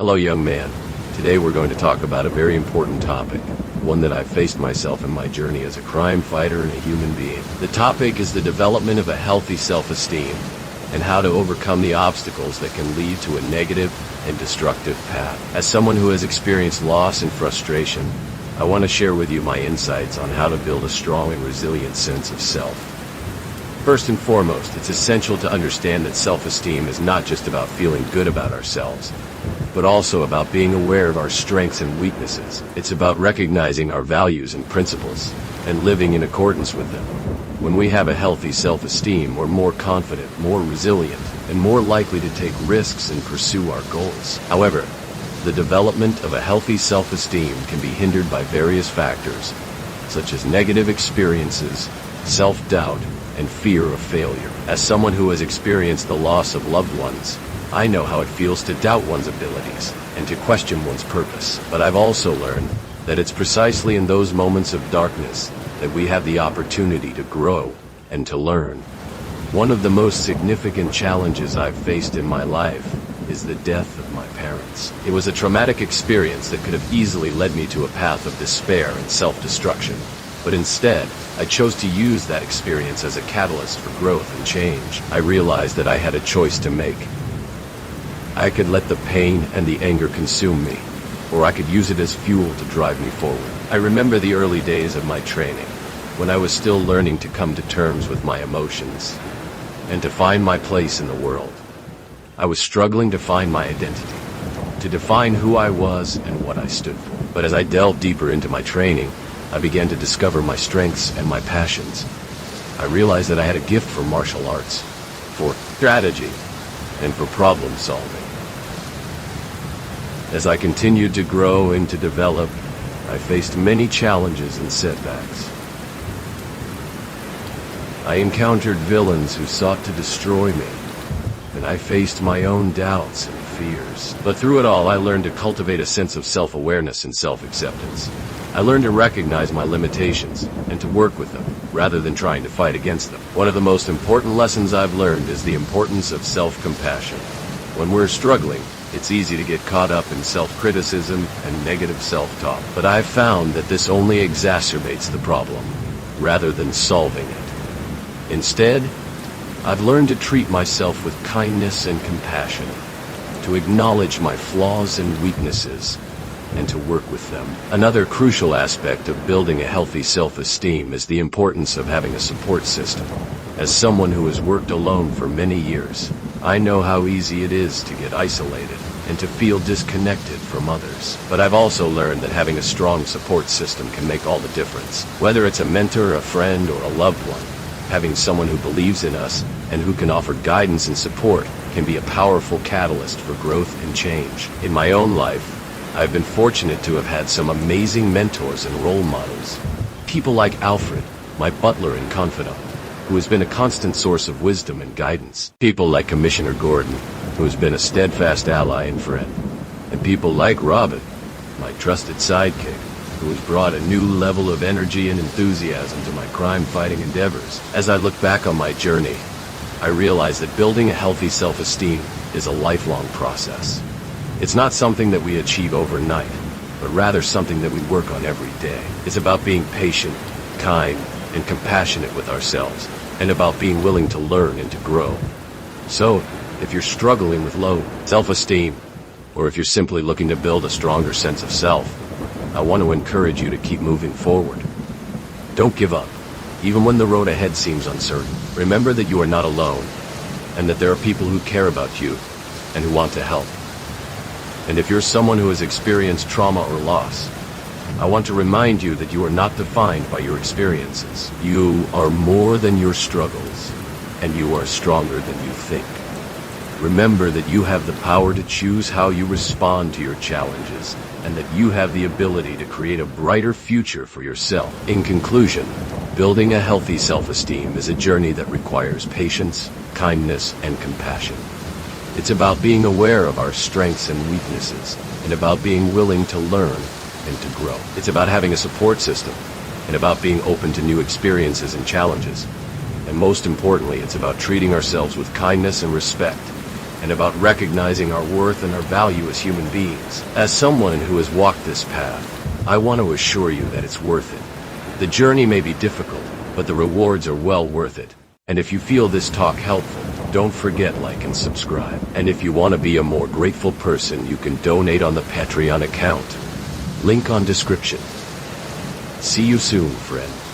Hello, young man. Today we're going to talk about a very important topic, one that I've faced myself in my journey as a crime fighter and a human being. The topic is the development of a healthy self-esteem and how to overcome the obstacles that can lead to a negative and destructive path. As someone who has experienced loss and frustration, I want to share with you my insights on how to build a strong and resilient sense of self. First and foremost, it's essential to understand that self-esteem is not just about feeling good about ourselves, but also about being aware of our strengths and weaknesses. It's about recognizing our values and principles and living in accordance with them. When we have a healthy self-esteem, we're more confident, more resilient, and more likely to take risks and pursue our goals. However, the development of a healthy self-esteem can be hindered by various factors, such as negative experiences, self-doubt, and fear of failure. As someone who has experienced the loss of loved ones, I know how it feels to doubt one's abilities and to question one's purpose. But I've also learned that it's precisely in those moments of darkness that we have the opportunity to grow and to learn. One of the most significant challenges I've faced in my life is the death of my parents. It was a traumatic experience that could have easily led me to a path of despair and self-destruction. But instead, I chose to use that experience as a catalyst for growth and change. I realized that I had a choice to make. I could let the pain and the anger consume me, or I could use it as fuel to drive me forward. I remember the early days of my training, when I was still learning to come to terms with my emotions and to find my place in the world. I was struggling to find my identity, to define who I was and what I stood for. But as I delved deeper into my training, I began to discover my strengths and my passions. I realized that I had a gift for martial arts, for strategy, and for problem solving. As I continued to grow and to develop, I faced many challenges and setbacks. I encountered villains who sought to destroy me, and I faced my own doubts and fears. But through it all, I learned to cultivate a sense of self-awareness and self-acceptance. I learned to recognize my limitations and to work with them, rather than trying to fight against them. One of the most important lessons I've learned is the importance of self-compassion. When we're struggling, it's easy to get caught up in self-criticism and negative self-talk. But I've found that this only exacerbates the problem, rather than solving it. Instead, I've learned to treat myself with kindness and compassion, to acknowledge my flaws and weaknesses, and to work with them. Another crucial aspect of building a healthy self-esteem is the importance of having a support system. As someone who has worked alone for many years, I know how easy it is to get isolated and to feel disconnected from others. But I've also learned that having a strong support system can make all the difference. Whether it's a mentor, a friend, or a loved one, having someone who believes in us and who can offer guidance and support can be a powerful catalyst for growth and change. In my own life, I've been fortunate to have had some amazing mentors and role models. People like Alfred, my butler and confidant, who has been a constant source of wisdom and guidance. People like Commissioner Gordon, who has been a steadfast ally and friend. And people like Robin, my trusted sidekick, who has brought a new level of energy and enthusiasm to my crime-fighting endeavors. As I look back on my journey, I realize that building a healthy self-esteem is a lifelong process. It's not something that we achieve overnight, but rather something that we work on every day. It's about being patient, kind, and compassionate with ourselves, and about being willing to learn and to grow. So, if you're struggling with low self-esteem, or if you're simply looking to build a stronger sense of self, I want to encourage you to keep moving forward. Don't give up, even when the road ahead seems uncertain. Remember that you are not alone, and that there are people who care about you and who want to help. And if you're someone who has experienced trauma or loss, I want to remind you that you are not defined by your experiences. You are more than your struggles, and you are stronger than you think. Remember that you have the power to choose how you respond to your challenges, and that you have the ability to create a brighter future for yourself. In conclusion, building a healthy self-esteem is a journey that requires patience, kindness, and compassion. It's about being aware of our strengths and weaknesses, and about being willing to learn and to grow. It's about having a support system, and about being open to new experiences and challenges. And most importantly, it's about treating ourselves with kindness and respect, and about recognizing our worth and our value as human beings. As someone who has walked this path, I want to assure you that it's worth it. The journey may be difficult, but the rewards are well worth it. And if you feel this talk helpful, don't forget like and subscribe. And if you want to be a more grateful person, you can donate on the Patreon account. Link on description. See you soon, friend.